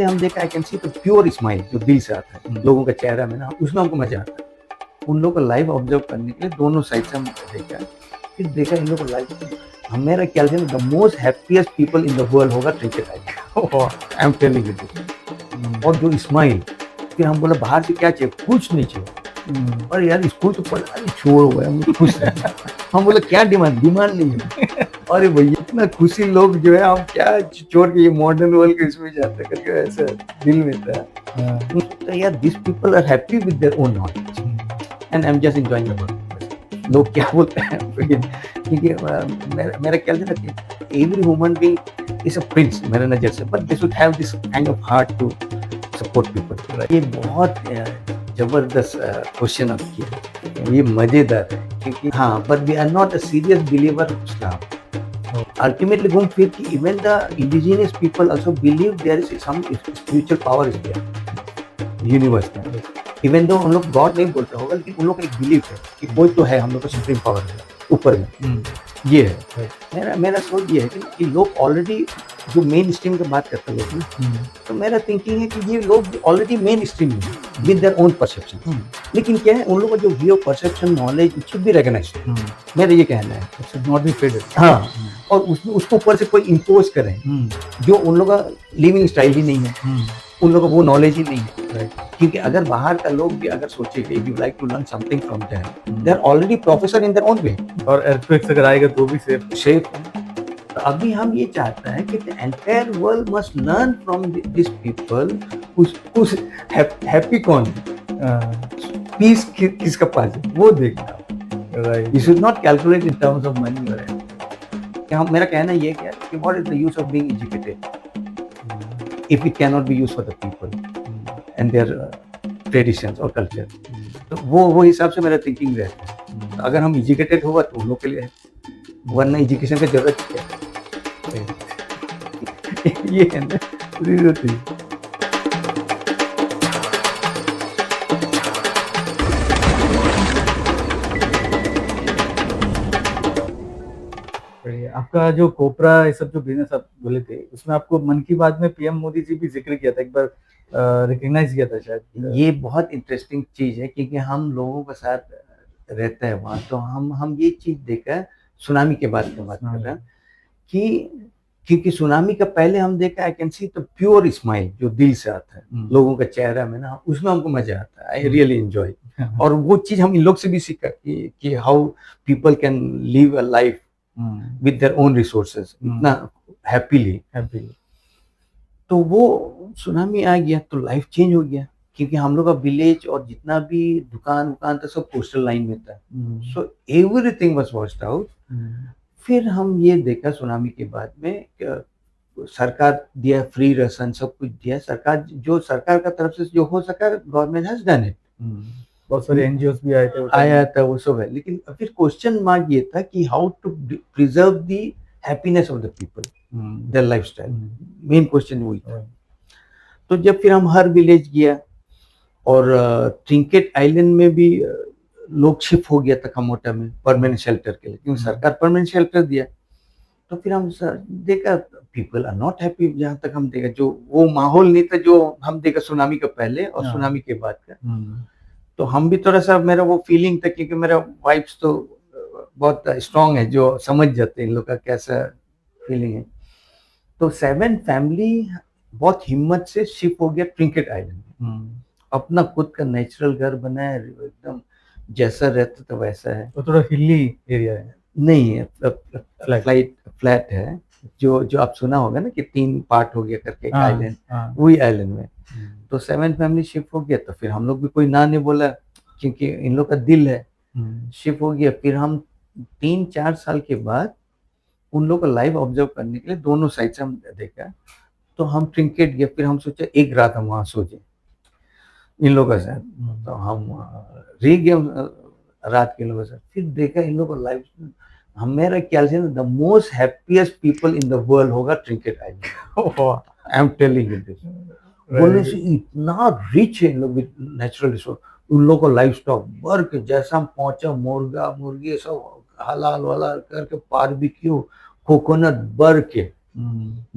हम देखा I can see the pure smile जो दिल से आता है लोगों का चेहरा में ना, उसमें हमको मजा आता है। उन लोगों को लाइव ऑब्जर्व करने के लिए दोनों साइड से हम देखा, फिर देखा इन लोगों को लाइव। हम मेरा ख्याल से the most happiest people in the world होगा Trinket island. I am telling you this. और जो स्माइल, फिर हम बोला बाहर से क्या चाहिए, कुछ नहीं चाहिए। और यार स्कूल तो पढ़ा नहीं, छोड़ गया, हम खुश है। हम बोले क्या डिमांड नहीं है। अरे भैया इतना खुशी लोग जो है, हम क्या छोड़ के ये मॉडर्न वर्ल्ड के इसमें जाते करके ऐसा दिल में था। तो यार this people are happy with their own knowledge and I am just enjoying the work. लोग क्या बोलते हैं क्योंकि मेरा ख्याल से ना every human being is a prince मेरे नजर से, but they should have this kind of heart to support people. ये बहुत जबरदस्त क्वेश्चन आप किया, ये मजेदार है क्योंकि हाँ, but we are not a serious believer of Islam. Ultimately घूम फिर कि even the indigenous people also believe there is some spiritual power is there universe में। Even though हम लोग गॉड नहीं बोलते होगा, लेकिन उन लोग का एक बिलीफ है कि कोई तो है, हम लोग का सुप्रीम पावर है ऊपर में। ये है मेरा सोच ये है कि लोग ऑलरेडी जो मेन स्ट्रीम की बात करते लोग, तो मेरा थिंकिंग है कि ये लोग ऑलरेडी मेन स्ट्रीम में विद देयर ओन परसेप्शन। लेकिन क्या है, उन लोगों का जो view perception knowledge should be recognised. मेरा ये कहना है, it should not be faded. हाँ, और उसको ऊपर से कोई इम्पोज करें जो उन लोगों का लिविंग स्टाइल ही नहीं है, उन लोगों को वो नॉलेज ही नहीं है। क्योंकि अगर बाहर का लोग भी अगर सोचे कि you like to learn something from there, they are already professor in their own way. और अर्थक्वेक्स अगर आएगा तो भी सेफ। तो अभी हम ये चाहते हैं कि the entire world must learn from this people. उस हैप्पी कौन पीस किसका पास है वो देखना। You should not calculate in terms of money. और मेरा कहना ये क्या कि what is the use of being educated if it can not be used for the people and their traditions और कल्चर। तो वो हिसाब से मेरा थिंकिंग रहता है। तो अगर हम एजुकेटेड होगा तो उन लोग के लिए है, वरना एजुकेशन की जरूरत क्या है। ये है ना जरूरत है। आपका जो कोपरा ये सब जो बिजनेस आप बोले थे, उसमें आपको मन की बात में पीएम मोदी जी भी जिक्र किया था, एक बार रिकग्नाइज किया था शायद। ये बहुत इंटरेस्टिंग चीज है क्योंकि हम लोगों के साथ रहता है वहाँ, तो हम ये चीज देखा सुनामी के बाद की बात कर रहे हैं कि क्योंकि सुनामी का पहले हम देखा I can see the pure smile जो दिल से आता है लोगों का चेहरा में ना, उसमें हमको मजा आता है। I really enjoy. और वो चीज हम इन लोग से भी सीखा कि how people can live a life with their own resources इतना हैप्पीली। तो वो सुनामी आ गया तो लाइफ चेंज हो गया क्योंकि हम लोग का विलेज और जितना भी दुकान था सब कोस्टल लाइन में था। So everything was washed out. फिर हम ये देखा सुनामी के बाद में सरकार दिया फ्री राशन, सब कुछ दिया सरकार, जो सरकार का तरफ से जो हो सका गवर्नमेंट हैज डन इट। बहुत सारे एनजीओस भी आया था वो सब है। लेकिन फिर क्वेश्चन मार्क ये था कि how to preserve the happiness of the people, their lifestyle. Main question वही था। तो जब फिर हम हर विलेज गया और ट्रिंकेट आइलैंड में भी लोग शिफ्ट हो गया था खमोटा में परमानेंट शेल्टर के लिए, क्योंकि सरकार परमानेंट शेल्टर दिया। तो फिर हम देखा पीपल आर नॉट हैप्पी। जहाँ तक हम देखा जो वो माहौल नहीं था जो हम देखा सुनामी का पहले और सुनामी के बाद का। तो हम भी थोड़ा सा, मेरा वो फीलिंग था क्योंकि मेरा वाइफ्स तो बहुत स्ट्रांग है जो समझ जाते हैं इन लोग का कैसा फीलिंग है। तो 7 फैमिली बहुत हिम्मत से शिफ्ट हो गया ट्रिंकेट आइलैंड में। अपना खुद का नेचुरल घर बनाया, एकदम जैसा रहता था वैसा है। तो थोड़ा हिली एरिया है? नहीं है, फ्लैट है। जो आप सुना होगा ना कि 3 पार्ट हो गया करके आइलैंड, वही आइलैंड में। तो 7 फैमिली शिफ्ट हो गया। तो फिर हम लोग भी कोई ना नहीं बोला क्योंकि इन लोग का दिल है। शिफ्ट हो गया। फिर हम 3-4 साल के बाद उन लोग को लाइव ऑब्जर्व करने के लिए दोनों साइड से हम देखा। तो हम ट्रिंकेट गए। फिर हम सोचा एक रात हम वहाँ सो जाए इन लोगों के साथ। तो हम रह गए रात के लोगों के साथ। फिर देखा इन लोगों को लाइव। हम मेरा ख्याल से the most happiest people in the world होगा Trinket island. I am telling you this. बोलने से इतना रिच है इन लोग विद नेचुरल रिसोर्स। उन लोग को लाइफ स्टॉक भर के, जैसा हम पहुंचा मुर्गा मुर्गी सब हलाल वाला करके, बारबेक्यू, कोकोनट भर के,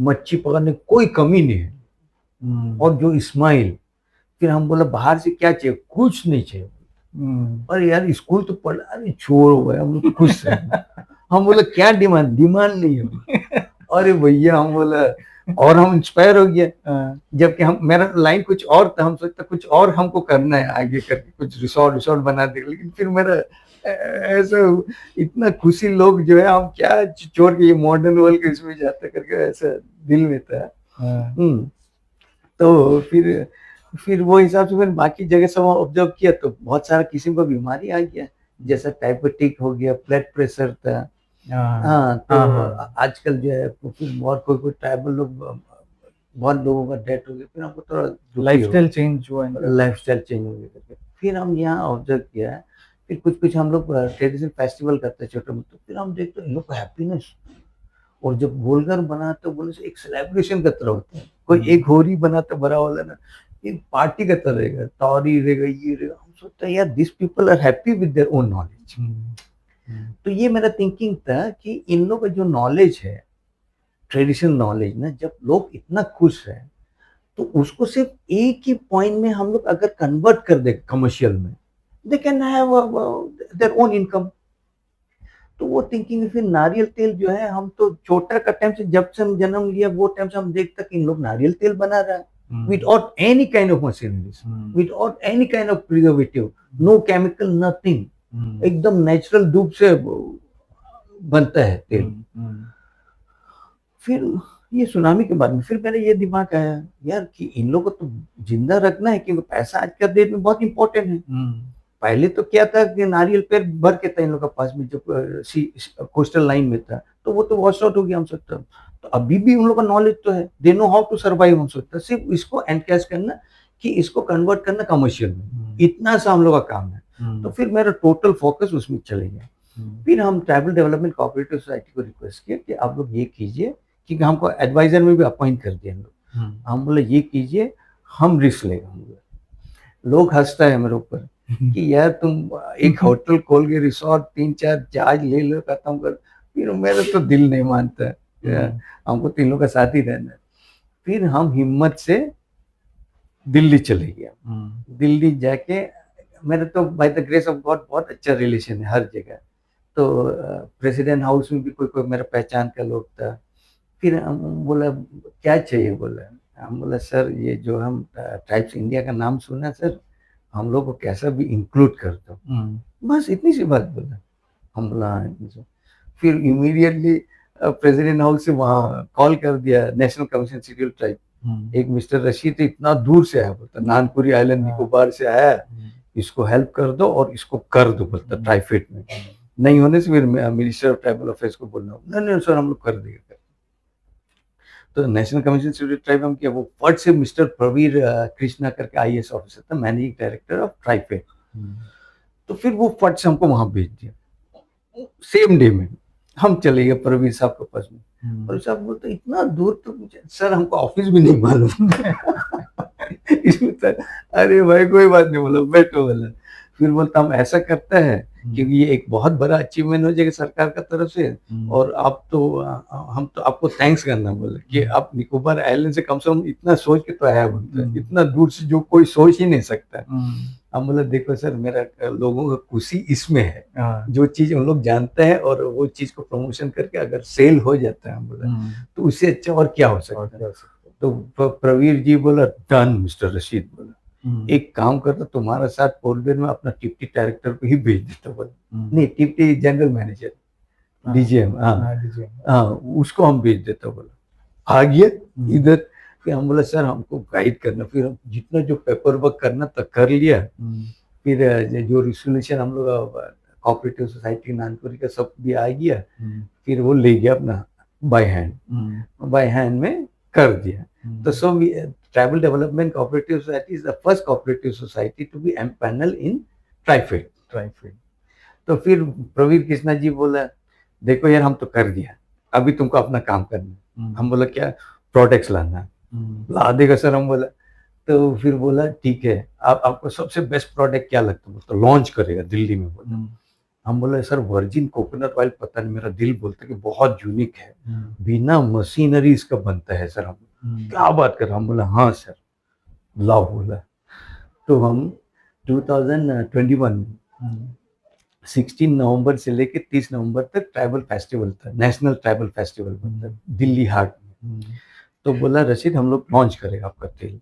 मच्छी पकड़ने कोई कमी नहीं है। और जो स्माइल। फिर हम बोला बाहर से क्या चाहिए, कुछ नहीं चाहिए। अरे यार स्कूल तो पढ़, अरे छोड़ो भाई हम लोग खुश हैं। हम बोला क्या डिमांड, डिमांड नहीं है। अरे भैया हम बोला, और हम इंस्पायर हो गए। जबकि हम, मेरा लाइन कुछ और था, हम सोचते कुछ और हमको करना है आगे करके, कुछ रिसोर्ट रिसोर्ट बना दे, लेकिन फिर मेरा ऐसा इतना खुशी लोग जो है हम क्या छोड़ के ये मॉडर्न वर्ल्ड के इसमें जाते करके ऐसा दिल में था। तो फिर वो हिसाब से फिर बाकी जगह सब ऑब्जर्व किया तो बहुत सारा किसी को बीमारी आ गया, जैसा टाइफाइड हो गया, ब्लड प्रेशर था। हाँ तो आजकल जो है फिर बहुत कोई ट्राइबल लोग, बहुत लोगों का डेथ हो गया। फिर हमको थोड़ा लाइफस्टाइल चेंज हुआ, लाइफस्टाइल चेंज हो गया करके फिर हम यहाँ ऑब्जर्व किया है। फिर कुछ हम लोग ट्रेडिशनल फेस्टिवल करते हैं छोटे मोटे, फिर हम देखते हैं इन लोग को हैप्पीनेस, और जब गोलघर बना तो बोले से एक सेलिब्रेशन का तरह होता है। कोई एक होरी बनाता बड़ा वाला ना, एक पार्टी का तरह रहेगा, तौरी रहेगा, ये रहेगा। हम सोचते हैं यार this people are happy with their own knowledge. तो ये मेरा थिंकिंग था कि इन लोगों का जो नॉलेज है, ट्रेडिशनल नॉलेज ना, जब लोग इतना खुश है तो उसको सिर्फ एक ही पॉइंट में हम लोग अगर कन्वर्ट कर दे कमर्शियल में, they can have their own income. तो वो थिंकिंग, फिर नारियल तेल जो है, हम तो छोटा का टाइम से, जब से हम जन्म लिया वो टाइम से हम देखते कि इन लोग नारियल तेल बना रहा है without any kind of machineries, without any kind of preservative, no chemical, nothing, एकदम नेचुरल धूप से बनता है तेल। फिर ये सुनामी के बाद में फिर मेरे ये दिमाग आया यार कि इन लोगों को तो जिंदा रखना है, क्योंकि पैसा आज के डेट में बहुत इंपॉर्टेंट है। पहले तो क्या था कि नारियल पेड़ भर के था इन लोगों के पास में, जो कोस्टल लाइन में था, तो वो तो वॉश आउट हो गया हम सोचता। तो अभी भी उन लोगों का नॉलेज तो है, they know how to survive. हम सोचता सिर्फ इसको एनकैश करना, कि इसको कन्वर्ट करना कमर्शियल में, इतना सा हम लोग का काम है। तो फिर मेरा टोटल फोकस उसमें चले गया। फिर हम ट्राइबल डेवलपमेंट कोऑपरेटिव सोसाइटी को रिक्वेस्ट किया कि आप लोग ये कीजिए, क्योंकि हमको एडवाइजर में भी अपॉइंट कर दिया हम लोग। हम बोले ये कीजिए, हम रिस्क लेगा। हम लोग हंसता है मेरे ऊपर कि यार तुम एक होटल खोल के रिसोर्ट 3-4 चार्ज ले लो, खत्म कर। फिर मेरा तो दिल नहीं मानता, हमको तीनों का साथ ही रहना है। फिर हम हिम्मत से दिल्ली चले गया। दिल्ली जाके मेरे तो by the grace of God बहुत अच्छा रिलेशन है हर जगह। तो प्रेसिडेंट हाउस में भी कोई मेरा पहचान का लोग था। फिर हम बोला क्या चाहिए, बोला हम बोला सर ये जो हम ट्राइब्स इंडिया का नाम सुना सर, हम लोग को कैसा भी इंक्लूड कर दो, बस इतनी सी बात बोला। हम बोला फिर इमीडिएटली प्रेसिडेंट हाउस से वहाँ कॉल कर दिया नेशनल कमीशन शेड्यूल ट्राइब। एक मिस्टर रशीद इतना दूर से आया, बोलता नानपुरी आइलैंड निकोबार से आया, इसको हेल्प कर दो और इसको कर दो, बोलता ट्राइफेड में। नहीं होने से फिर मिनिस्टर ऑफ ट्राइबल अफेयर्स को बोलना, नहीं सर हम लोग कर देंगे। तो नेशनल कमीशन शेड्यूल ट्राइब हम किया, वो फट से मिस्टर प्रवीर कृष्णा करके IAS ऑफिसर था, मैनेजिंग डायरेक्टर ऑफ ट्राइफेड। तो फिर वो फट से हमको वहां भेज दिया। सेम डे में हम चले गए प्रवीर साहब के पास में, और साहब बोलते इतना दूर, तो सर हमको ऑफिस भी नहीं मालूम। इसमें सर अरे भाई कोई बात नहीं, बोला बैठो, बोला। फिर बोलता हम ऐसा करता है क्योंकि ये एक बहुत बड़ा अचीवमेंट हो जाएगा सरकार का तरफ से, और आप तो हम तो आपको थैंक्स करना, बोले कि आप निकोबार आइलैंड से कम इतना सोच के तो आया, बोलते हैं इतना दूर से जो कोई सोच ही नहीं सकता। हम बोले देखो सर मेरा लोगों का खुशी इसमें है, जो चीज उन लोग जानते हैं और वो चीज को प्रमोशन करके अगर सेल हो जाता है, हम बोले तो उससे अच्छा और क्या हो सकता है। तो प्रवीर जी बोला डन मिस्टर रशीद, बोला एक काम करता तुम्हारा साथ पोर्टब्लेयर में अपना टिप्टी डायरेक्टर को ही भेज देता, बोला नहीं टिप्टी जनरल मैनेजर DGM, हाँ उसको हम भेज देता, बोला आ गया इधर। फिर हम बोला सर हमको गाइड करना, फिर हम जितना जो पेपर वर्क करना तक कर लिया। फिर जो रिजोल्यूशन हम लोग कोऑपरेटिव सोसाइटी नानपुरी का सब भी आ गया, फिर वो ले गया अपना बाय हैंड में कर दिया। तो so tribal development cooperative society is the first cooperative society to be empanel in TRIFED. तो फिर प्रवीर कृष्णा जी बोला देखो यार हम तो कर दिया, अभी तुमको अपना काम करना। हम बोला क्या, प्रोडक्ट्स लाना, ला देगा सर, हम बोला। तो फिर बोला ठीक है, आपको सबसे बेस्ट प्रोडक्ट क्या लगता है, तो लॉन्च करेगा दिल्ली में, बोला। हम बोले सर वर्जिन कोकोनट ऑयल, पता नहीं मेरा दिल बोलता कि बहुत यूनिक है, बिना मशीनरी इसका बनता है सर। हम क्या बात कर रहा? हम बोला हाँ सर, लाओ बोला। तो हम 2021 में 16 नवंबर से लेके 30 नवंबर तक ट्राइबल फेस्टिवल था, नेशनल ट्राइबल फेस्टिवल था दिल्ली हाट में। तो बोला रशीद हम लोग लॉन्च करेगा आपका तेल।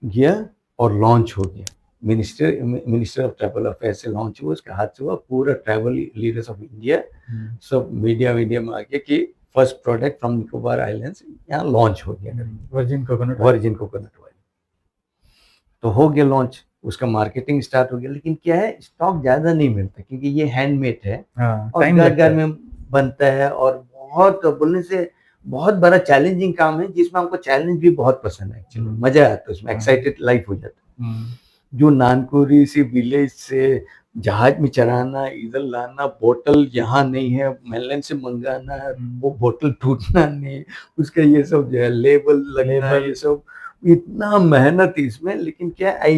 गया और लॉन्च हो गया, मिनिस्टर ऑफ ट्राइबल अफेयर से लॉन्च हुआ, उसके हाथ से हुआ। पूरा ट्राइबल लीडर्स ऑफ इंडिया सब मीडिया में आ गया कि first product from Nicobar islands यहाँ लॉन्च हो गया, वर्जिन कोकोनट ऑयल। तो हो गया लॉन्च, उसका मार्केटिंग स्टार्ट हो गया। लेकिन क्या है, स्टॉक ज्यादा नहीं मिलता क्योंकि ये हैंडमेड है और घर घर में बनता है, और बहुत बोलने से बहुत बड़ा चैलेंजिंग काम है, जिसमें हमको चैलेंज भी बहुत पसंद है एक्चुअली। मजा आता है उसमें, एक्साइटेड लाइफ हो जाता है। जो नानकोरी से विलेज से जहाज में चढ़ाना, इधर लाना, बोतल यहाँ नहीं है मेनलैंड से मंगाना, वो बोतल टूटना नहीं, उसका ये सब जो है लेबल लगना, ये सब इतना मेहनत इसमें। लेकिन क्या, आई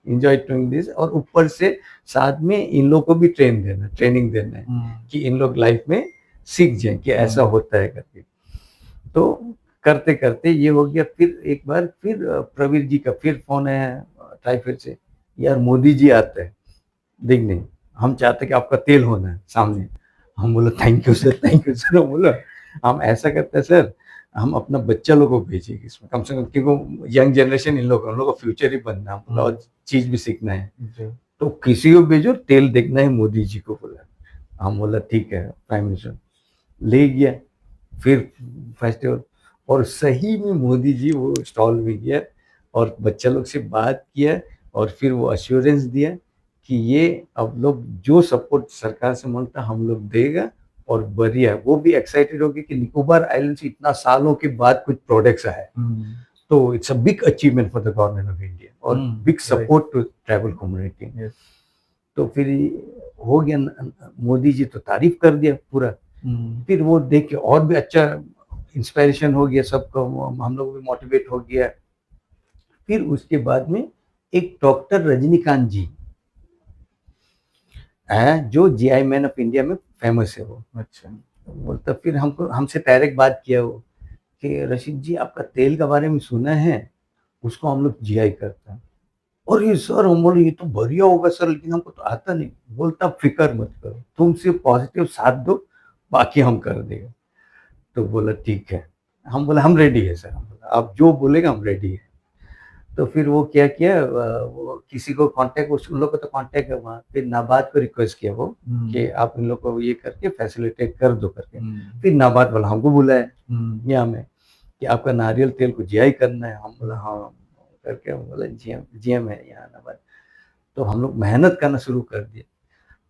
एंजॉय डूइंग दिस। और ऊपर से साथ में इन लोग को भी ट्रेनिंग देना है कि इन लोग लाइफ में सीख जाए कि ऐसा होता है करके। तो करते करते ये हो गया। फिर एक बार फिर प्रवीर जी का फिर फोन है ट्राइफेड से, यार मोदी जी आते हैं देखने, हम चाहते कि आपका तेल होना है सामने। हम बोला thank you sir, thank you sir. हम बोला हम ऐसा करते हैं सर, हम अपना बच्चा लोगों को भेजेंगे इसमें कम से कम, क्योंकि यंग जनरेशन इन लोगों का फ्यूचर ही बनना है और चीज भी सीखना है। तो किसी को भेजो, तेल देखना है मोदी जी को बोला। हम बोला ठीक है प्राइम मिनिस्टर। ले गया फिर फेस्टिवल, और सही में मोदी जी वो स्टॉल में गया और बच्चा लोग से बात किया, और फिर वो अश्योरेंस दिया कि ये अब लोग जो सपोर्ट सरकार से मांगता हम लोग देगा। और बढ़िया, वो भी एक्साइटेड हो गए कि निकोबार आइलैंड से इतना सालों के बाद कुछ प्रोडक्ट्स आए। तो it's a big achievement for the government of India और big support to tribal community. तो फिर हो गया, मोदी जी तो तारीफ कर दिया पूरा। फिर वो देख के और भी अच्छा इंस्पायरेशन हो गया सबको, हम लोग भी मोटिवेट हो गया। फिर उसके बाद में एक डॉक्टर रजनीकांत जी है जो जीआई मैन ऑफ इंडिया में फेमस है वो। अच्छा, बोलता फिर हमसे डायरेक्ट बात किया वो कि रशीद जी आपका तेल के बारे में सुना है, उसको हम लोग जीआई करते हैं। और ये सर, हम बोले ये तो बढ़िया होगा सर, लेकिन हमको तो आता नहीं। बोलता फिक्र मत करो, तुम सिर्फ पॉजिटिव साथ दो, बाकी हम कर देंगे। तो बोला ठीक है। हम बोला हम रेडी है सर, हम बोला आप जो बोलेगा हम रेडी है। तो फिर वो क्या किया, वो किसी को कांटेक्ट, उन लोग को तो कांटेक्ट है वहाँ, फिर नाबार्ड को रिक्वेस्ट किया वो कि आप इन लोग को ये करके फैसिलिटेट कर दो करके। फिर नाबार्ड वाला हमको बुलाया यहाँ में कि आपका नारियल तेल को जीआई करना है। हम बोला हाँ करके, हम बोला जीएम है यहाँ नाबार्ड। तो हम लोग मेहनत करना शुरू कर दिया।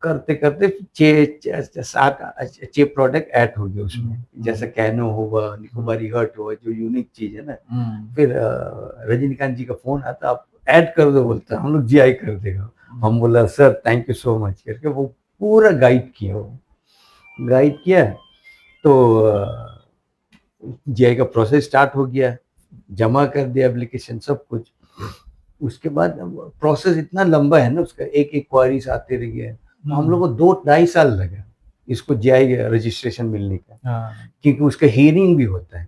करते करते 6 प्रोडक्ट ऐड हो गए उसमें, जैसे कैनो हुआ, निकोबारी हर्ट हुआ, जो यूनिक चीज है ना। फिर रजनीकांत जी का फोन आता, आप ऐड कर दो, बोलता हम लोग जीआई कर देगा। हम बोला sir thank you so much करके वो पूरा गाइड किया। तो जीआई का प्रोसेस स्टार्ट हो गया, जमा कर दिया एप्लीकेशन सब कुछ। उसके बाद प्रोसेस इतना लंबा है ना उसका, एक क्वारीज आते रह गए। हम लोग को 2-2.5 साल लगा इसको जीआई रजिस्ट्रेशन मिलने का, क्योंकि उसका हियरिंग भी होता है।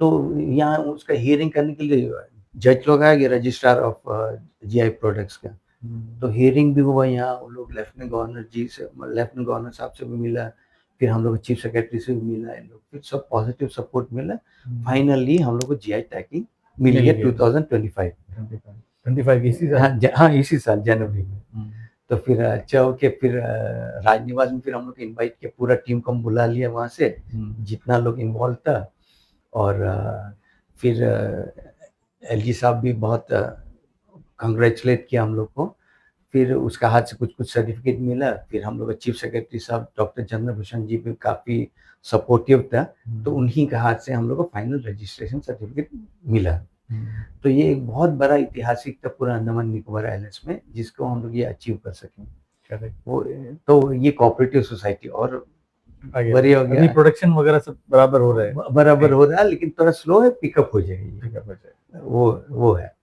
तो यहाँ उसका हियरिंग करने के लिए जज लोग आएंगे, रजिस्ट्रार ऑफ जीआई प्रोडक्ट्स का। तो हियरिंग भी हुआ यहाँ, वो लोग लेफ्टिनेंट गवर्नर साहब से भी मिला, फिर हम लोग चीफ सेक्रेटरी से भी मिला, इन लोग फिर सब पॉजिटिव सपोर्ट मिला। फाइनली हम लोग को जीआई टैगिंग मिल गया 2025 इसी साल। हाँ इसी साल जनवरी में। तो फिर अच्छा हो के फिर राजनिवास में फिर हम लोग इनवाइट किया, पूरा टीम को हम बुला लिया वहाँ से जितना लोग इन्वॉल्व था। और फिर एलजी साहब भी बहुत कंग्रेचुलेट किया हम लोग को। फिर उसका हाथ से कुछ सर्टिफिकेट मिला। फिर हम लोग चीफ सेक्रेटरी साहब डॉक्टर चंद्रभूषण जी भी काफ़ी सपोर्टिव था, तो उन्हीं के हाथ से हम लोग को फाइनल रजिस्ट्रेशन सर्टिफिकेट मिला। तो ये एक बहुत बड़ा ऐतिहासिक था पूरा अंडमान निकोबार आइलैंड्स में, जिसको हम लोग ये अचीव कर सकें। वो तो ये कोऑपरेटिव सोसाइटी और बढ़िया हो गया। प्रोडक्शन वगैरह सब बराबर हो रहा है, लेकिन थोड़ा स्लो है, पिकअप हो जाएगी। वो है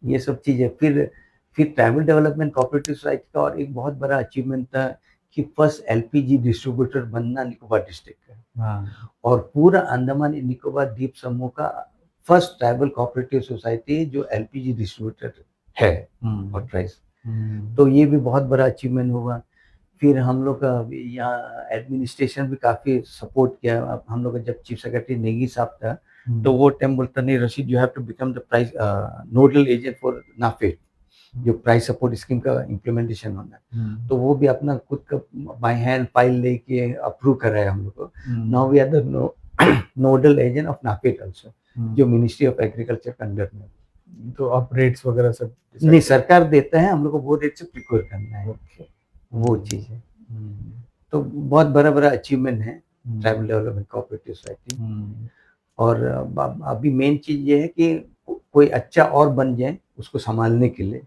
ये सब चीजें। फिर ट्राइबल डेवलपमेंट कोऑपरेटिव सोसाइटी का और एक बहुत बड़ा अचीवमेंट था कि फर्स्ट एलपीजी डिस्ट्रीब्यूटर बनना निकोबार डिस्ट्रिक्ट का, हाँ, और पूरा अंडमान एंड निकोबार द्वीप समूह का फर्स्ट ट्राइबल कोऑपरेटिव सोसाइटी जो एलपीजी डिस्ट्रीब्यूटर है ऑथराइज। तो ये भी बहुत बड़ा अचीवमेंट हुआ। फिर हम लोग का यहाँ एडमिनिस्ट्रेशन भी काफ़ी सपोर्ट किया। अब हम लोग का जब चीफ सेक्रेटरी नेगी साहब था, तो वो टाइम बोलता नहीं Rashid, you have to become the price nodal agent for NAFED, जो प्राइस सपोर्ट स्कीम का इम्प्लीमेंटेशन होना है। तो वो भी अपना खुद का बाय हैंड फाइल लेके अप्रूव कराया हम लोग को। Now we are the nodal agent of NAFED also, जो मिनिस्ट्री ऑफ एग्रीकल्चर के अंडर में। तो आप रेट्स वगैरह सब नहीं, सरकार देता है, हम लोग को वो रेट से प्रिक्योर करना है। वो चीज़ है। तो बहुत बड़ा बड़ा अचीवमेंट है ट्राइबल डेवलपमेंट कोऑपरेटिव सोसाइटी। और अभी मेन चीज़ ये है कि कोई अच्छा और बन जाए उसको संभालने के लिए,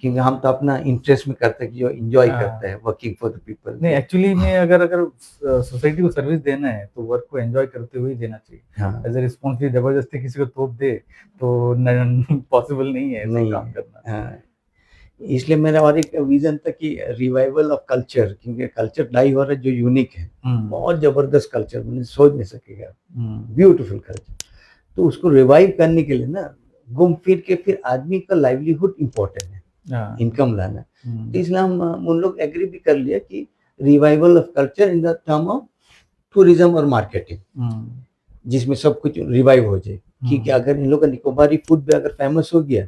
क्योंकि हम तो अपना इंटरेस्ट में करते हैं कि जो एंजॉय करता है वर्किंग फॉर द पीपल। नहीं, एक्चुअली में अगर सोसाइटी को सर्विस देना है तो वर्क को एंजॉय करते हुए देना चाहिए। हाँ, एज ए रिस्पॉन्सिबिलिटी जबरदस्ती किसी को तोप दे तो पॉसिबल नहीं है ऐसा काम करना। हाँ, इसलिए मेरा और एक विजन था कि रिवाइवल ऑफ कल्चर, क्योंकि कल्चर डाई हो रहा है जो यूनिक है, बहुत जबरदस्त कल्चर, मैंने सोच नहीं सकेगा, ब्यूटीफुल कल्चर। तो उसको रिवाइव करने के लिए ना घूम फिर के फिर आदमी का लाइवलीहुड इम्पोर्टेंट है, इनकम लाना। तो इसलिए हम उन लोग एग्री भी कर लिया कि revival of culture in the term of tourism और मार्केटिंग, जिसमें सब कुछ रिवाइव हो जाए। क्योंकि अगर इन लोग का निकोबारी फूड भी अगर फेमस हो गया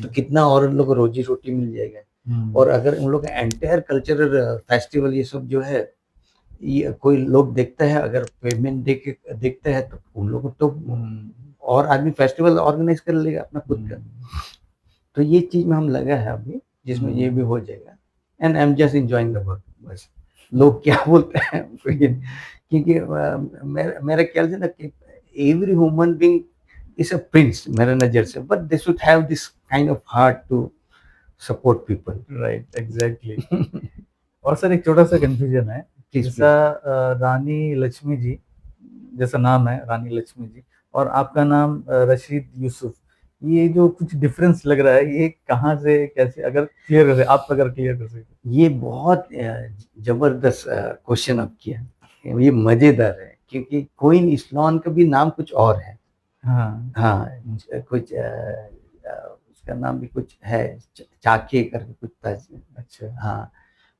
तो कितना और उन लोग को रोजी रोटी मिल जाएगा। और अगर उन लोग का एंटायर कल्चरल फेस्टिवल ये सब जो है, ये कोई लोग देखता है, अगर पेमेंट दे के देखता है तो उन लोग तो और आदमी फेस्टिवल ऑर्गेनाइज कर लेगा अपना खुद का। तो ये चीज में हम लगा है अभी, जिसमें ये भी हो जाएगा। And I am just enjoying the work. बस लोग क्या बोलते हैं, क्योंकि मेरा ख्याल से ना कि every human being is a prince मेरा नजर से, but they should have this kind of heart to support people. Right, exactly. और सर एक छोटा सा कंफ्यूजन है, जैसा रानी लक्ष्मी जी जैसा नाम है रानी लक्ष्मी जी, और आपका नाम रशीद यूसुफ, ये जो कुछ डिफरेंस लग रहा है, ये कहाँ से कैसे, अगर क्लियर कर, आप अगर क्लियर कर सके। ये बहुत जबरदस्त क्वेश्चन आप किया, ये मजेदार है, क्योंकि क्वीन इस्लान का भी नाम कुछ और है। हाँ, कुछ उसका नाम भी कुछ है, चाके करके कुछ था। अच्छा, हाँ।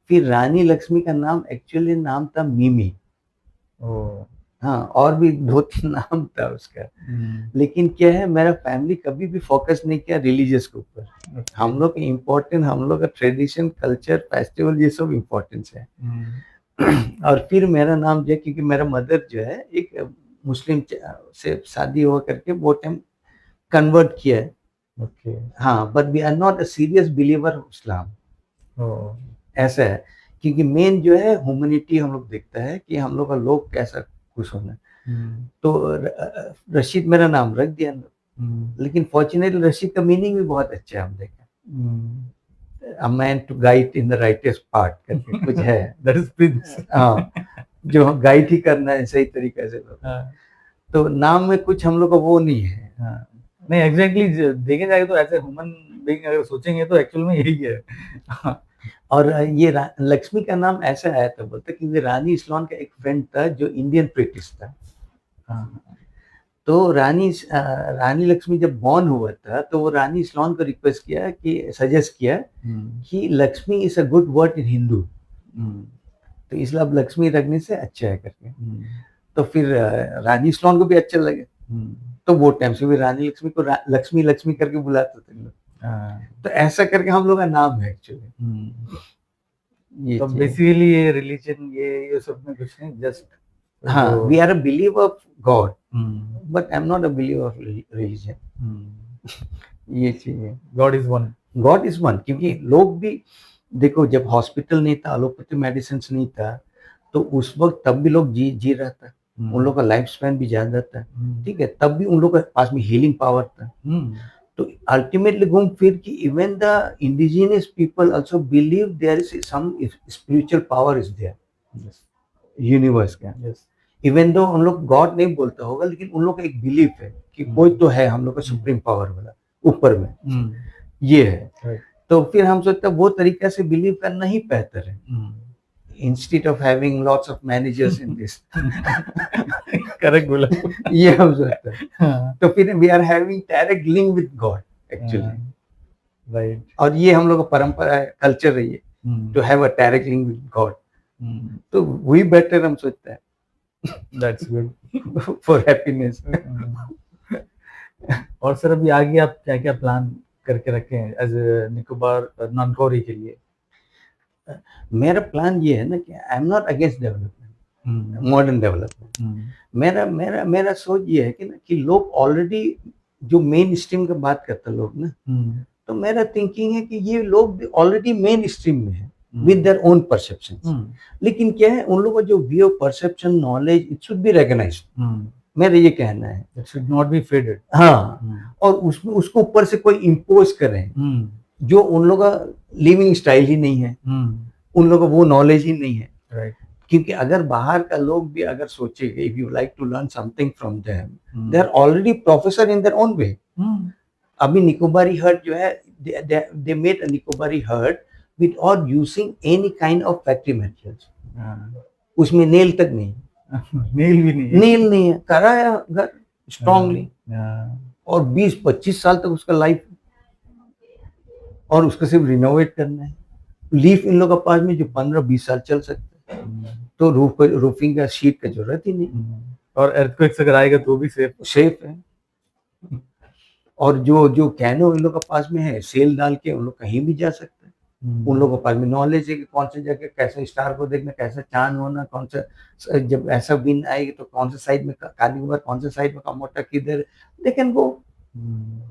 फिर रानी लक्ष्मी का नाम एक्चुअली नाम था मिमी। हाँ, और भी 2-3 नाम था उसका। लेकिन क्या है, मेरा फैमिली कभी भी फोकस नहीं किया रिलीजियस के ऊपर। हम लोग इम्पोर्टेंट, हम लोग का ट्रेडिशन, कल्चर, फेस्टिवल, ये सब इम्पोर्टेंस है। और फिर मेरा नाम जो है, क्योंकि मेरा मदर जो है एक मुस्लिम से शादी हुआ करके वो टाइम कन्वर्ट किया है। हाँ, but we are not a serious believer of Islam. ऐसा है, क्योंकि मेन जो है ह्यूमैनिटी हम लोग देखता है कि हम लोग का लोग कैसा खुश होना। तो रशीद मेरा नाम रख दिया, लेकिन फॉर्चुनेटली रशीद का मीनिंग भी बहुत अच्छा है। हम देखा a man to guide in the rightest part करके कुछ है, दैट इज प्रिंस। हाँ, जो गाइड ही करना है सही तरीके से। तो नाम में कुछ हम लोग का वो नहीं है। नहीं, एग्जैक्टली देखे जाए तो ऐसे ह्यूमन बीइंग अगर सोचेंगे तो एक्चुअल में यही है। और ये लक्ष्मी का नाम ऐसा आया था, बोलते कि रानी इस्लान का एक फ्रेंड था जो इंडियन प्रिटिश था। तो रानी लक्ष्मी जब बॉर्न हुआ था तो वो रानी इस्लान को रिक्वेस्ट किया कि सजेस्ट किया कि Lakshmi is a good word in Hindu, तो इसलिए अब लक्ष्मी रखने से अच्छा है करके। तो फिर रानी इस्लान को भी अच्छा लगे, तो वो टाइम से भी रानी लक्ष्मी को लक्ष्मी लक्ष्मी करके बुलाते थे लोग। तो ऐसा करके हम लोग का नाम है एक्चुअली। ये तो बेसिकली ये रिलीजन ये सब में कुछ नहीं, जस्ट हाँ, we are a believer of God, but I am not a believer of religion. ये चीज है, God is one, God is one. क्योंकि लोग भी देखो, जब हॉस्पिटल नहीं था, एलोपैथी मेडिसिन नहीं था, तो उस वक्त तब भी लोग जी रहा था, उन लोग का लाइफ स्पैन भी ज्यादा था, ठीक है, तब भी उन लोग के पास में हीलिंग पावर था। तो अल्टीमेटली घूम फिर कि even the indigenous people also believe there is some spiritual power is there universe का। इवन दो उन लोग गॉड नहीं बोलता होगा, लेकिन उन लोग का एक बिलीफ है कि कोई तो है हम लोग का सुप्रीम पावर वाला ऊपर में। ये है। तो फिर हम सोचते वो तरीका से बिलीव करना ही बेहतर है। Institute of having lots of managers in this, correct बोला। ये हम सोचते हैं। हाँ, तो फिर we are having direct link with God actually, right. और ये हम लोग का परंपरा है, कल्चर रही है to have a direct link with God. तो वही बेटर हम सोचते हैं दैट्स गुड। For happiness. और सर अभी आगे आप क्या क्या प्लान करके रखे हैं एज निकोबार नानकौरी के लिए? मेरा प्लान ये है ना कि आई am not against development, modern development. मेरा मेरा मेरा सोच ये है कि ना कि लोग ऑलरेडी जो मेन स्ट्रीम की बात करते हैं लोग ना, तो मेरा थिंकिंग है कि ये लोग ऑलरेडी मेन स्ट्रीम में है विद देयर ओन परसेप्शन। लेकिन क्या है, उन लोगों का जो view perception knowledge it should be recognised, मेरा ये कहना है। It should not be faded. हाँ, और उसमें उसको ऊपर से कोई इम्पोज करें जो उन लोगों का लिविंग स्टाइल ही नहीं है, उन लोगों को वो नॉलेज ही नहीं है। राइट। क्योंकि अगर बाहर का लोग भी अगर सोचेगा, if you like to learn something from them, they are already professor in their own way. अभी निकोबारी हर्ट जो है, they made a Nicobari hut without using any kind of factory materials, उसमें नेल तक नहीं, नेल भी नहीं है। Nail नहीं है, कराया घर स्ट्रांगली, और 20-25 साल तक उसका लाइफ, और उसको सिर्फ रिनोवेट करना है। लीफ इन लोगों के पास में जो 15-20 साल चल सकता है, तो रूफिंग का शीट का जरूरत ही नहीं, और अर्थक्वेक अगर आएगा तो भी सेफ है। और जो जो कैनो इन लोगों के पास में है, सेल डाल के उन लोग कहीं भी जा सकते हैं। उन लोगों के पास में नॉलेज है कि कौन से जगह कैसे स्टार को देखना, कैसे चांद होना, कौन सा जब ऐसा विन आएगी तो कौन से साइड में कालीगुबर, कौन से साइड में कमोटा किधर, दे कैन गो।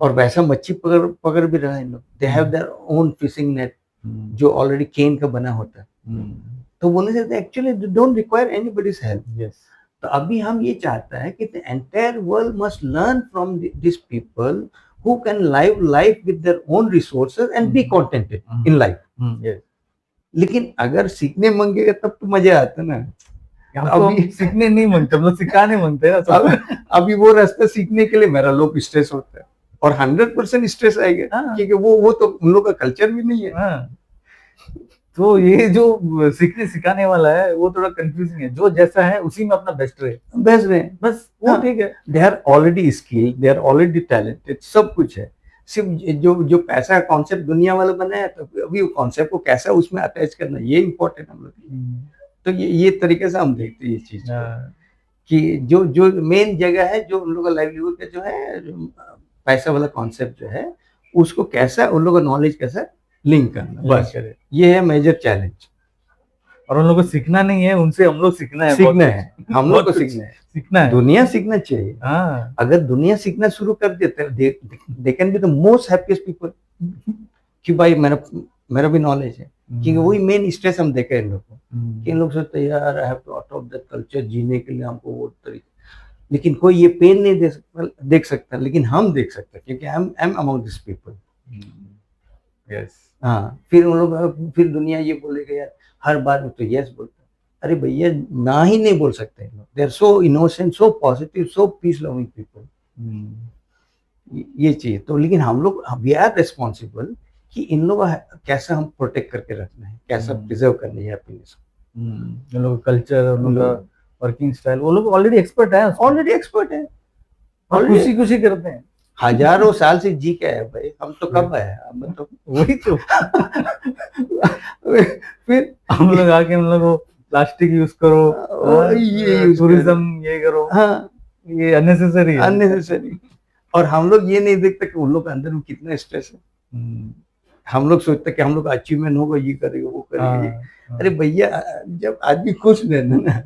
और वैसा मच्छी पकड़ भी रहा है इन लोग। They have their own fishing net जो ऑलरेडी केन का बना होता है, तो बोलने से actually don't require anybody's help. तो अभी हम ये चाहता है कि the entire world must learn from this people who can live life with their own resources and be contented in life। लेकिन अगर सीखने मांगेगा तब तो मजा आता ना। अभी सीखने नहीं मांगते, मतलब सिखाने मांगते हैं। अभी वो रास्ता सीखने के लिए मेरा लोग स्ट्रेस होता है, और 100% स्ट्रेस आएगा, क्योंकि वो तो उन लोग का कल्चर भी नहीं है। तो ये जो सीखने सिखाने वाला है वो थोड़ा कंफ्यूजिंग है। जो जैसा है उसी में अपना बेस्ट रहे बस, वो ठीक है। They are already skilled, they are already talented, सब कुछ है। सिर्फ जो पैसा का कॉन्सेप्ट दुनिया वाला बनाया, तो अभी वो कॉन्सेप्ट को कैसा उसमें अटैच करना, ये इम्पोर्टेंट हम लोग। तो ये तरीके से हम देखते हैं ये चीज कि जो मेन जगह है, जो उन लोगों का लाइवलीहुड का जो है, पैसा वाला कॉन्सेप्ट जो है, उसको कैसा उन लोगों का नॉलेज कैसा लिंक करना, बस ये है मेजर चैलेंज। और उन लोगों को सीखना नहीं है, उनसे हम लोग सीखना है, हम लोग को सीखना है। दुनिया सीखना चाहिए। अगर दुनिया सीखना शुरू कर देते हैं, they can be the most happiest people, कि भाई मेरा भी नॉलेज है। क्योंकि वही मेन स्ट्रेस हम देखे इन लोग को, कि इन लोग सोचते हैं यार I have to adopt that culture, जीने के लिए हमको वो तरीके, लेकिन कोई ये पेन नहीं देख सकता, लेकिन हम देख सकते हैं, क्योंकि I am among this people. Yes. हाँ, फिर उन लोग, फिर दुनिया ये बोलेगा यार हर बार में तो यस बोलता है। अरे भैया ना ही नहीं बोल सकते हैं लोग। They are so innocent, so positive, so peace loving people. ये चीज तो, लेकिन हम लोग वी आर रिस्पॉन्सिबल कि इन लोग कैसा हम प्रोटेक्ट करके रखना है, कैसा प्रिजर्व करना है हैप्पीनेस को। उन लोग कल्चर, उन लोग का वर्किंग स्टाइल, वो लोग ऑलरेडी एक्सपर्ट है, खुशी करते हैं। हजारों साल से जी के है भाई, हम तो कब आए, मतलब वही तो। फिर हम लोग आके हम लोग को प्लास्टिक यूज करो, ये टूरिज्म ये करो, हाँ ये अननेसेसरी। और हम लोग ये नहीं देखते कि उन लोग के अंदर में कितना स्ट्रेस है। हम लोग सोचते कि हम लोग अचीवमेंट होगा, ये करेगा वो करेगा। अरे भैया जब आदमी खुश रहना ना,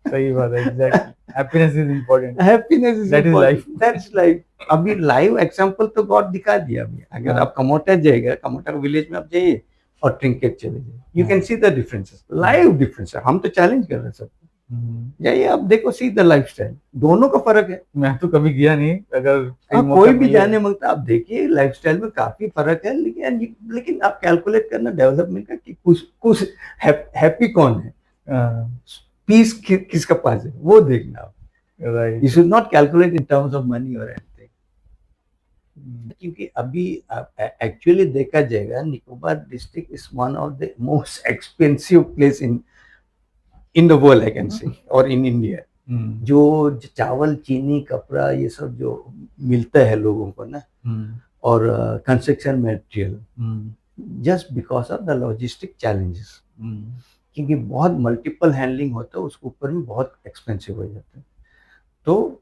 सही बात है, exactly. Happiness is important, that is life, that's life. अभी लाइव एग्जांपल तो गॉड दिखा दिया। अभी अगर आप कमोटा जाइएगा, कमोटा विलेज में आप जाइए और ट्रिंकेट चले जाइए, you can see the differences, live difference है। हम तो चैलेंज कर रहे हैं सबको, जाइए आप देखो, सी द लाइफस्टाइल, दोनों का फर्क है। मैं तो कभी गया नहीं, अगर कोई भी जाने मांगता आप देखिए, लाइफस्टाइल में काफी फर्क है। लेकिन आप कैलकुलेट करना डेवलपमेंट का कि कुछ हैप्पी कौन है, पीस किसका पास है, वो देखना आप। Right, you should not calculate in terms of money और एनीथिंग। क्योंकि अभी एक्चुअली देखा जाएगा, Nicobar district is one of the most expensive place in the world, I can say, और इन इंडिया। जो चावल, चीनी, कपड़ा, ये सब जो मिलता है लोगों को ना, और construction material, just because of the logistic challenges, क्योंकि बहुत मल्टीपल हैंडलिंग होता है, उसके ऊपर भी बहुत एक्सपेंसिव हो जाता है। तो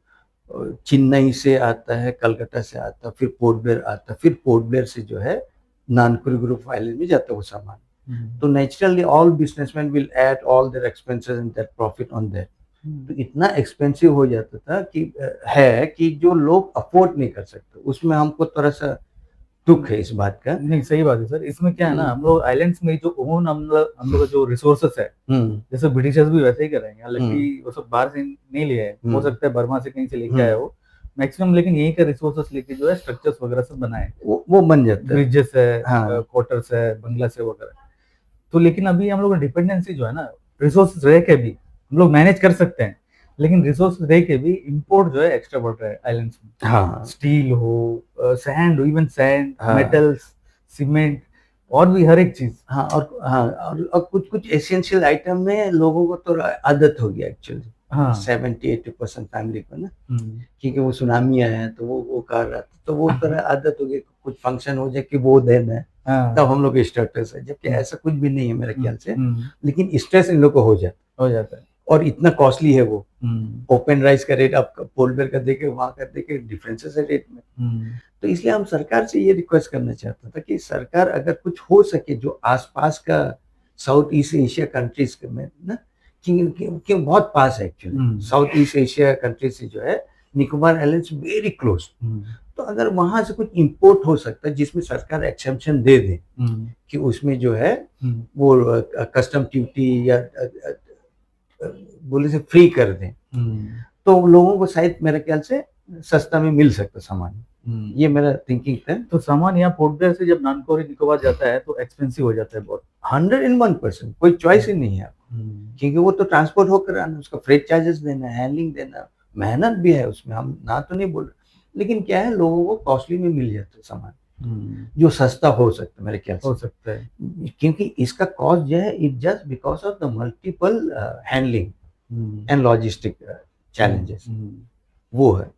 चेन्नई से आता है, कलकत्ता से आता है, फिर पोर्ट ब्लेयर आता है, फिर पोर्ट ब्लेयर से जो है नानकुरी ग्रुप आइलैंड में जाता है वो सामान। तो naturally all businessman will add all their expenses and that profit on that. तो इतना एक्सपेंसिव हो जाता था कि जो लोग अफोर्ड नहीं कर सकते। उसमें हमको थोड़ा सा दुख है इस बात का। नहीं, सही बात है सर। इसमें क्या है ना, हम लोग आइलैंड्स में जो ओन हम लोग का जो रिसोर्सेस है, जैसे ब्रिटिशर्स भी वैसे ही कर रहे हैं, हालांकि वो सब बाहर से नहीं लिए हैं, हो सकता है बर्मा से कहीं से लेके आए हो मैक्सिमम, लेकिन यहीं का रिसोर्सेस लेके जो है स्ट्रक्चर्स वगैरह सब बनाए, वो बन जाता है, ब्रिजेस है, क्वार्टर्स है, बंगला से वगैरह। तो लेकिन अभी हम लोग डिपेंडेंसी जो है ना, रिसोर्सेज रह के भी हम लोग मैनेज कर सकते हैं, लेकिन रिसोर्स रह के भी इंपोर्ट जो है एक्स्ट्रा बढ़ रहा है आइलैंड्स में। हाँ, स्टील हो, सैंड हो, इवन सैंड, मेटल्स, सीमेंट, और भी हर एक चीज। हाँ, और कुछ एसेंशियल आइटम में लोगों को तो आदत हो गया एक्चुअली। हाँ, 70-80% फैमिली को ना, क्योंकि वो सुनामी आया है तो वो कर रहा था, तो वो तरह आदत हो गई, कुछ फंक्शन हो जाए कि वो देना है, तब हम लोग स्टेटस है, जबकि ऐसा कुछ भी नहीं है मेरे ख्याल से। लेकिन स्ट्रेस इन लोग को हो जाता है, और इतना कॉस्टली है वो। ओपन राइस का रेट आप पोर्ट ब्लेयर का देखे, वहां का देखे, डिफरेंसेस है रेट में। तो इसलिए हम सरकार से ये रिक्वेस्ट करना चाहता था कि सरकार अगर कुछ हो सके जो आसपास का साउथ ईस्ट एशिया कंट्रीज में ना, क्योंकि बहुत पास है actually south east Asia countries से जो है निकोबार आइलैंड्स वेरी क्लोज। तो अगर वहां से कुछ इंपोर्ट हो सकता है जिसमें सरकार एक्सेप्शन दे दे कि उसमें जो है वो कस्टम ड्यूटी या बोले से फ्री कर दें, तो लोगों को शायद मेरे ख्याल से सस्ता में मिल सकता सामान। ये मेरा थिंकिंग था। तो सामान यहाँ पोर्ट ब्लेयर से जब नानकोरी निकोबार जाता है तो एक्सपेंसिव हो जाता है बहुत। 101%, कोई चॉइस ही नहीं है आपको, क्योंकि वो तो ट्रांसपोर्ट होकर आना, उसका फ्रेट चार्जेस देना, हैंडलिंग देना, मेहनत भी है उसमें, हम ना तो नहीं बोल रहे, लेकिन क्या है लोगों को कॉस्टली में मिल जाता है सामान जो सस्ता हो सकता है मेरे ख्याल से। हो सकता है, क्योंकि इसका कॉस्ट जो है it just because of the multiple handling and logistic challenges, वो है।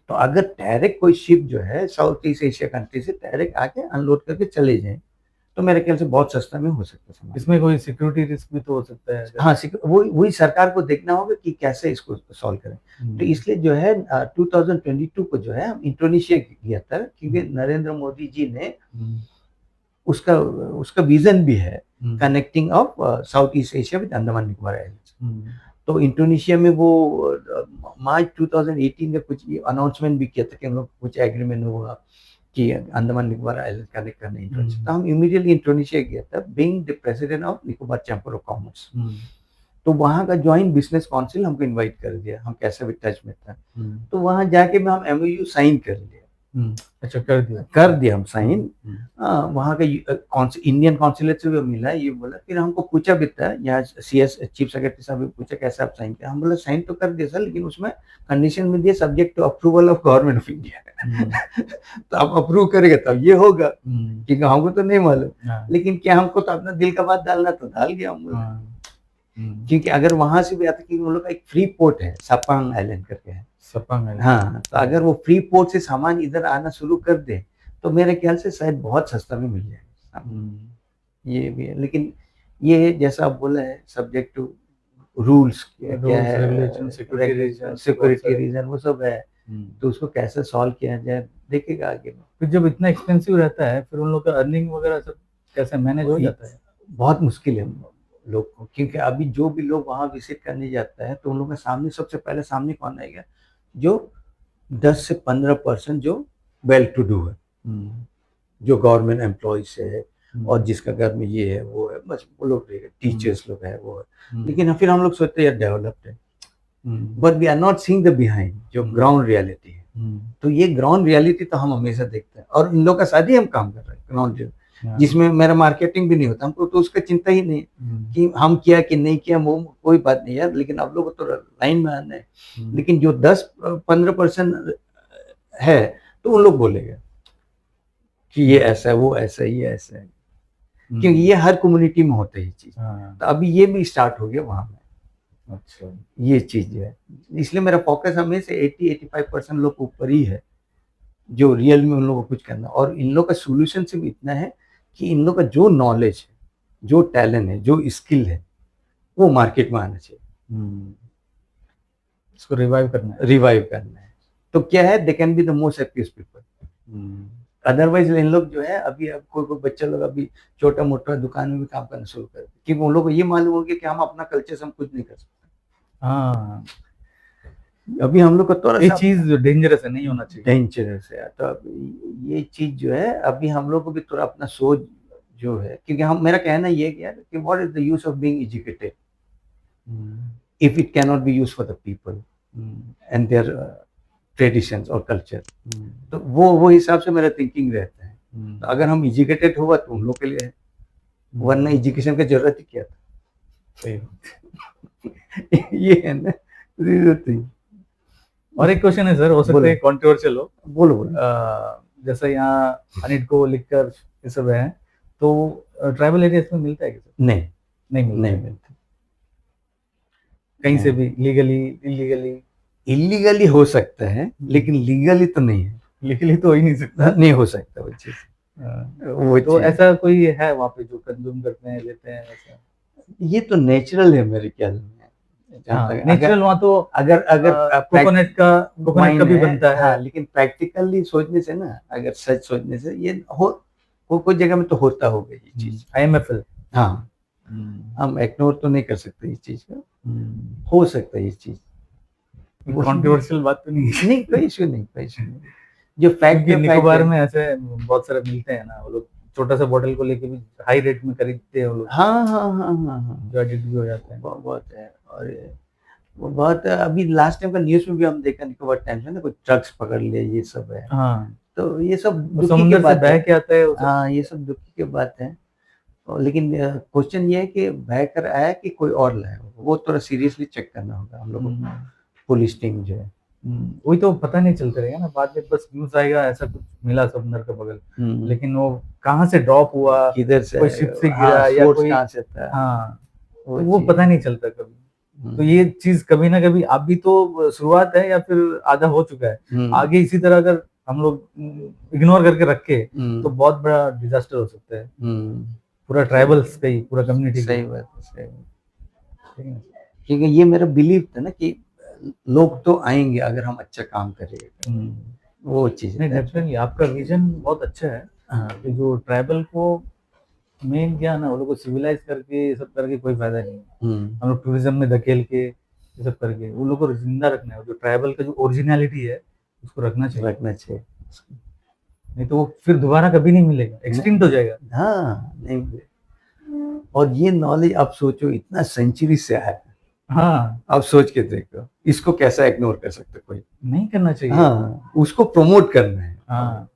तो अगर डायरेक्ट कोई शिप जो है साउथ ईस्ट एशिया कंट्री से डायरेक्ट आके अनलोड करके चले जाए तो मेरे ख्याल से बहुत सस्ता में हो सकता है। इसमें कोई सिक्योरिटी रिस्क भी तो हो सकता है। हाँ, वही सरकार को देखना होगा कि कैसे इसको सॉल्व करें। तो इसलिए जो है 2022 को जो है हम इंडोनेशिया गया था, क्योंकि नरेंद्र मोदी जी ने उसका विजन भी है connecting of south east Asia with Andaman Nicobar islands. तो इंडोनेशिया में वो मार्च 2018 में कुछ अनाउंसमेंट भी किया था कि हम लोग कुछ एग्रीमेंट हुआ कि अंडमान निकोबार आइलैंड कनेक्ट करने इंडोनेशिया। तो हम इमीडिएटली इंडोनेशिया गया था, being the president of Nicobar chamber of commerce. तो वहाँ का ज्वाइंट बिजनेस काउंसिल हमको इनवाइट कर दिया, हम कैसे भी टच में था। तो वहाँ जाके में हम MOU साइन कर लिया। अच्छा, कर दिया हम साइन। वहाँ का इंडियन कॉन्सुलेट से भी मिला, ये बोला, फिर हमको पूछा भी था यहाँ CS चीफ सेक्रेटरी साहब भी पूछा कैसे आप साइन किया। हम बोला साइन तो कर दिया सर, लेकिन उसमें कंडीशन में दिया subject to approval of government of India. तो आप अप्रूव करेंगे तब ये होगा, क्योंकि हमको तो नहीं मालूम, लेकिन क्या हमको तो अपना दिल का बात डालना, तो डाल गया हम। क्योंकि अगर वहां से भी आता, क्योंकि उन लोग का एक फ्री पोर्ट है, सपांग आइलैंड करके है। हाँ, तो अगर वो फ्री पोर्ट से सामान इधर आना शुरू कर दे तो मेरे ख्याल से शायद बहुत सस्ता में मिल जाएगा। ये भी है, लेकिन ये जैसा आप बोला है सब्जेक्ट टू रूल्स क्या है, सिक्योरिटी रीजन, वो सब है। तो उसको कैसे सॉल्व किया जाए देखेगा आगे। फिर जब इतना एक्सपेंसिव रहता है फिर उन लोग का अर्निंग वगैरह सब कैसे मैनेज हो जाता है? बहुत मुश्किल है लोग को, क्योंकि अभी जो भी लोग वहाँ विजिट करने जाता है तो उन लोगों के सामने सबसे पहले सामने कौन आएगा, जो 10 से 15% जो वेल टू डू है, जो गवर्नमेंट एम्प्लॉयज है और जिसका घर में ये है वो है, बस वो लोग रहेगा, टीचर्स लोग है वो है। लेकिन फिर हम लोग सोचते हैं यार डेवलप्ड है, but we are not seeing the behind जो ग्राउंड रियलिटी है। तो ये ग्राउंड रियलिटी तो हम हमेशा देखते हैं, और इन लोग का साथ ही हम काम कर रहे हैं ग्राउंड, जिसमें मेरा मार्केटिंग भी नहीं होता, हमको तो उसका चिंता ही नहीं कि हम किया कि नहीं किया, वो कोई बात नहीं यार, लेकिन आप लोग तो लाइन में आना है। लेकिन जो 10-15% है तो उन लोग बोलेगा कि ये ऐसा है, वो ऐसा है, ये ऐसा है, क्योंकि ये हर कम्युनिटी में होता है ये चीज। हाँ, तो अभी ये भी स्टार्ट हो गया वहां में, अच्छा, ये चीज जो है। इसलिए मेरा फोकस हमेशा 80-85% लोग ऊपर ही है, जो रियल में उन लोगों को कुछ करना। और इन लोग का सोल्यूशन सिर्फ इतना है कि इन लोग का जो नॉलेज है, जो टैलेंट है, जो स्किल है, वो मार्केट में आना चाहिए, इसको रिवाइव करना है। रिवाइव करना है। तो क्या है, they can be the most happiest people. Otherwise in लोग जो है अभी, अब कोई बच्चा लोग अभी छोटा मोटा दुकान में भी काम करना शुरू कर, क्योंकि उन लोग को ये मालूम हो गया कि हम अपना कल्चर से हम कुछ नहीं कर सकते। हाँ, अभी हम लोग को थोड़ा ये सा चीज डेंजरस है, नहीं होना चाहिए। डेंजरस है। तो अब ये चीज जो है, अभी हम लोग को भी थोड़ा अपना सोच जो है, क्योंकि हम, मेरा कहना ये है कि यार, कि what is the use of being educated if it cannot be used for the people and their traditions और culture। तो वो हिसाब से मेरा थिंकिंग रहता है। तो अगर हम एजुकेटेड हुआ तो उन लोग के लिए है, वरना एजुकेशन की जरूरत ही क्या था। ये है ना, जरूरत ही। और एक क्वेश्चन है सर, हो सकता बोलो। है कंट्रोवर्शियल हो। बोलो बोलो। जैसे यहाँ अनिट को लिखकर ये सब है, तो ट्राइबल एरियाज में मिलता है क्या सर? नहीं, नहीं मिलता नहीं है। मिलता। कहीं से भी लीगली इलीगली? इलीगली हो सकता है, लेकिन लीगली तो नहीं है। लीगली तो हो ही नहीं सकता। नहीं हो सकता वो चीज। वो तो चीज, ऐसा कोई है वहाँ पे जो कंज्यूम करते हैं, लेते हैं ऐसा? ये तो नेचुरल है मेरे ख्याल में। जहाँ तक नेचुरल वहाँ तो अगर कोकोनट का भी बनता है। हाँ, लेकिन प्रैक्टिकली सोचने से ना, अगर सच सोचने से ये कोई जगह में तो होता होगा ये चीज। IMFL। हाँ, हम इग्नोर तो नहीं कर सकते इस चीज का, हो सकता है ये चीज। कंट्रोवर्शियल बात तो नहीं है। नहीं, कोई इशू नहीं, कोई इशू नहीं। जो फैक्ट क्योंकि निकोबार में ऐसे बहुत सारे मिलते हैं ना, वो लोग छोटा सा बोतल को लेके भी हाई रेट में खरीदते हैं वो लोग। हाँ हाँ हाँ हाँ हाँ, जो एडिक्ट भी हो जाते हैं। बहुत है। और वो बहुत, अभी लास्ट टाइम का न्यूज में भी हम देखा निकोबार टाइम्स में ना, कुछ ट्रक्स पकड़ लिए, ये सब है। हाँ, तो ये सब दुखी की समुद्र से बात बह है। के आता है। हाँ, ये सब दुखी की बात है। लेकिन क्वेश्चन ये है कि बह कर आया कि कोई और लाया, वो थोड़ा सीरियसली चेक करना होगा हम लोगों को, पुलिस टीम जो है। वही तो पता नहीं चलता रहेगा ना, बाद में बस न्यूज आएगा ऐसा कुछ मिला समुद्र का बगल, लेकिन वो कहाँ से ड्रॉप हुआ, किधर से, कोई शिप से गिरा या कोई कहाँ से था, हाँ, वो पता नहीं चलता कभी। तो ये चीज कभी ना कभी, अभी तो शुरुआत है या फिर आधा हो चुका है, आगे इसी तरह अगर हम लोग इग्नोर करके रखे तो बहुत बड़ा डिजास्टर हो सकता है पूरा ट्राइबल्स का ही, पूरा कम्युनिटी। सही बात है, सही बात। क्योंकि ये मेरा बिलीव था ना कि लोग तो आएंगे अगर हम अच्छा काम करेंगे, वो चीज। नहीं, डेफिनेटली आपका विजन बहुत अच्छा है। कि जो ट्राइबल को मेन क्या है ना, वो लोग को सिविलाइज करके ये सब करके कोई फायदा नहीं है। हम लोग टूरिज्म में धकेल के ये सब करके वो लोग को जिंदा रखना है, जो ट्राइबल का जो ओरिजिनलिटी है उसको रखना चाहिए। नहीं तो वो फिर दोबारा कभी नहीं मिलेगा, एक्सटिंक्ट हो जाएगा। हाँ, नहीं। और ये नॉलेज आप सोचो, इतना सेंचुरी से आया है। हाँ, आप सोच के देखो, इसको कैसा इग्नोर कर सकते, कोई नहीं करना चाहिए। हाँ, उसको प्रमोट करना है। हाँ,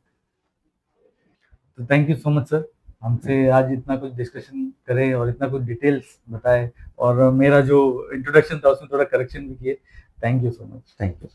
तो thank you so much sir, हमसे आज इतना कुछ डिस्कशन करे और इतना कुछ डिटेल्स बताए, और मेरा जो इंट्रोडक्शन था उसमें थोड़ा करेक्शन भी किए। Thank you so much. Thank you.